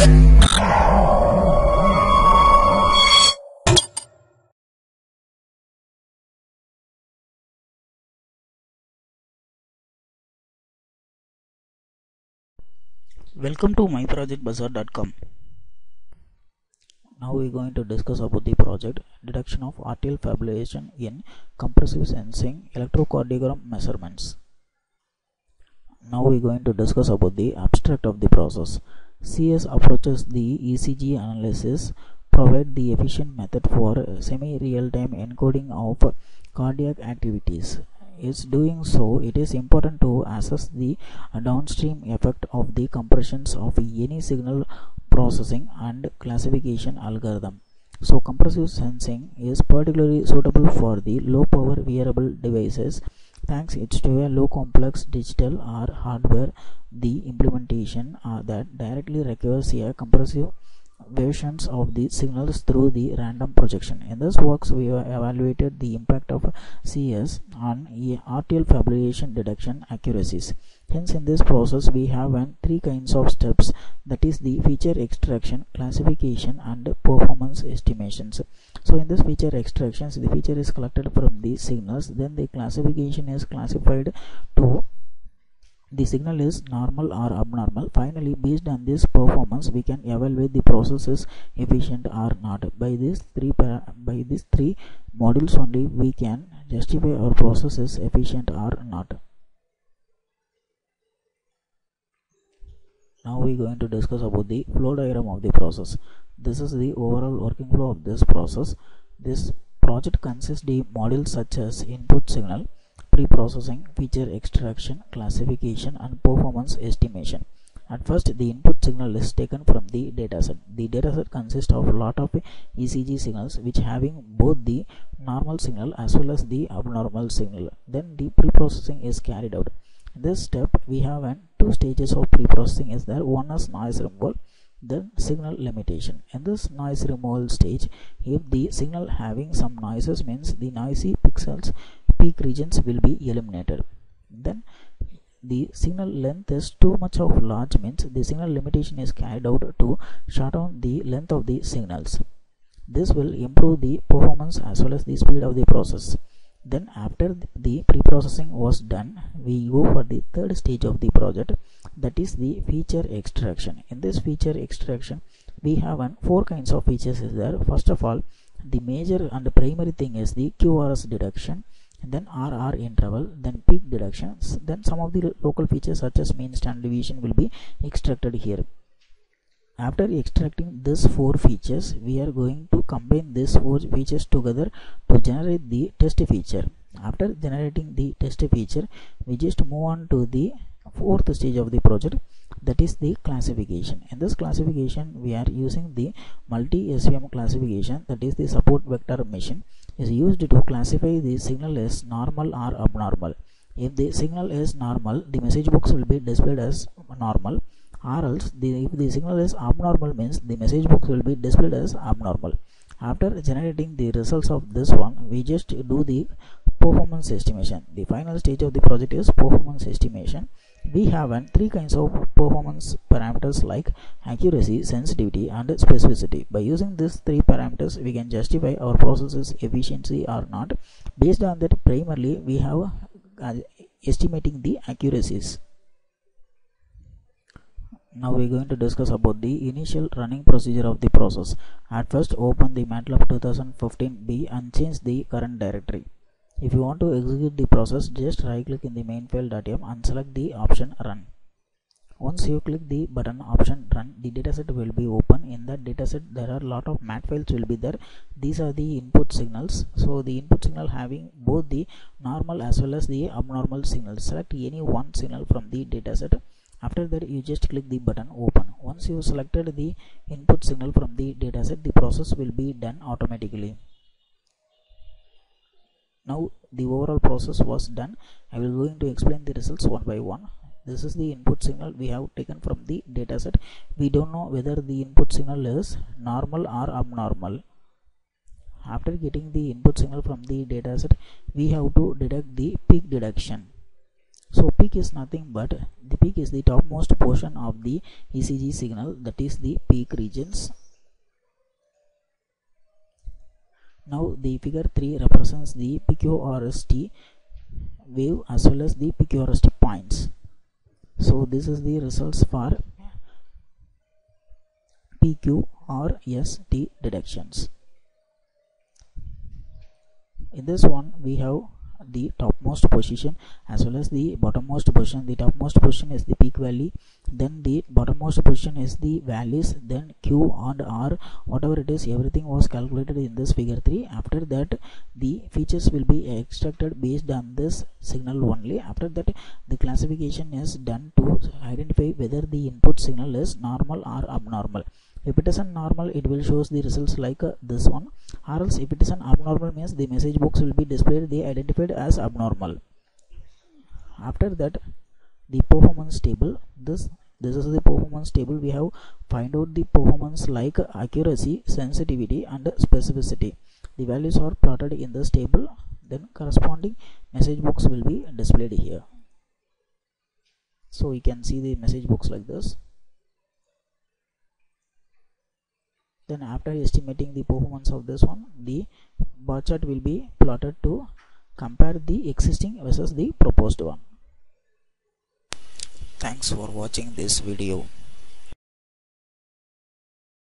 Welcome to myprojectbazaar.com. Now we are going to discuss about the project detection of atrial fibrillation in compressive sensing electrocardiogram measurements. Now we are going to discuss about the abstract of the process. CS approaches the ECG analysis, provide the efficient method for semi-real-time encoding of cardiac activities. Is doing so, it is important to assess the downstream effect of the compressions of any signal processing and classification algorithm. So compressive sensing is particularly suitable for the low power wearable devices, thanks to a low complex digital or hardware the implementation that directly requires a compressive versions of the signals through the random projection. In this works, we have evaluated the impact of CS on atrial fibrillation detection accuracies. Hence, in this process, we have three kinds of steps, that is the feature extraction, classification, and performance estimations. So, in this feature extractions, the feature is collected from the signals, then the classification is classified to the signal is normal or abnormal. Finally, based on this performance, we can evaluate the process is efficient or not. By these three modules only, we can justify our process is efficient or not. Now we are going to discuss about the flow diagram of the process. This is the overall working flow of this process. This project consists of modules such as input signal, pre-processing, feature extraction, classification, and performance estimation. At first, the input signal is taken from the dataset. The dataset consists of a lot of ECG signals which having both the normal signal as well as the abnormal signal. Then the pre-processing is carried out. In this step, we have two stages of pre-processing is there. One is noise removal, then signal limitation. In this noise removal stage, if the signal having some noises means the noisy pixels peak regions will be eliminated. Then the signal length is too much of large means the signal limitation is carried out to short down the length of the signals. This will improve the performance as well as the speed of the process. Then after the pre-processing was done, we go for the third stage of the project, that is the feature extraction. In this feature extraction, we have four kinds of features is there. First of all, the major and primary thing is the QRS detection, then RR interval, then peak deductions, then some of the local features such as mean standard deviation will be extracted here. After extracting these four features, we are going to combine these four features together to generate the test feature. After generating the test feature, we just move on to the fourth stage of the project, that is the classification. In this classification, we are using the multi-SVM classification, that is the support vector machine is used to classify the signal as normal or abnormal. If the signal is normal, the message box will be displayed as normal, or else if the signal is abnormal means the message box will be displayed as abnormal. After generating the results of this one, we just do the performance estimation. The final stage of the project is performance estimation. We have three kinds of performance parameters like accuracy, sensitivity, and specificity. By using these three parameters, we can justify our process's efficiency or not. Based on that, primarily we have estimating the accuracies. Now we are going to discuss about the initial running procedure of the process. At first, open the MATLAB 2015B and change the current directory. If you want to execute the process, just right click in the main file.m and select the option run. Once you click the button option run, the dataset will be open. In that dataset, there are a lot of mat files will be there. These are the input signals. So the input signal having both the normal as well as the abnormal signals. Select any one signal from the dataset. After that, you just click the button open. Once you selected the input signal from the dataset, the process will be done automatically. Now the overall process was done. I will going to explain the results one by one. This is the input signal we have taken from the dataset. We don't know whether the input signal is normal or abnormal. After getting the input signal from the dataset, we have to detect the peak deduction. So peak is nothing but the peak is the topmost portion of the ECG signal, that is the peak regions. Now the figure 3 represents the PQRST wave as well as the PQRST points. So this is the results for PQRST detections. In this one we have the topmost position as well as the bottommost position. The topmost position is the peak value, then the bottommost position is the values, then Q and R, whatever it is, everything was calculated in this figure 3. After that the features will be extracted based on this signal only. After that the classification is done to identify whether the input signal is normal or abnormal. If it is a normal, it will shows the results like this one, or else if it is an abnormal means the message box will be displayed the identified as abnormal. After that the performance table, this is the performance table. We have find out the performance like accuracy, sensitivity and specificity. The values are plotted in this table, then corresponding message box will be displayed here. So you can see the message box like this. Then after estimating the performance of this one, the bar chart will be plotted to compare the existing versus the proposed one. Thanks for watching this video.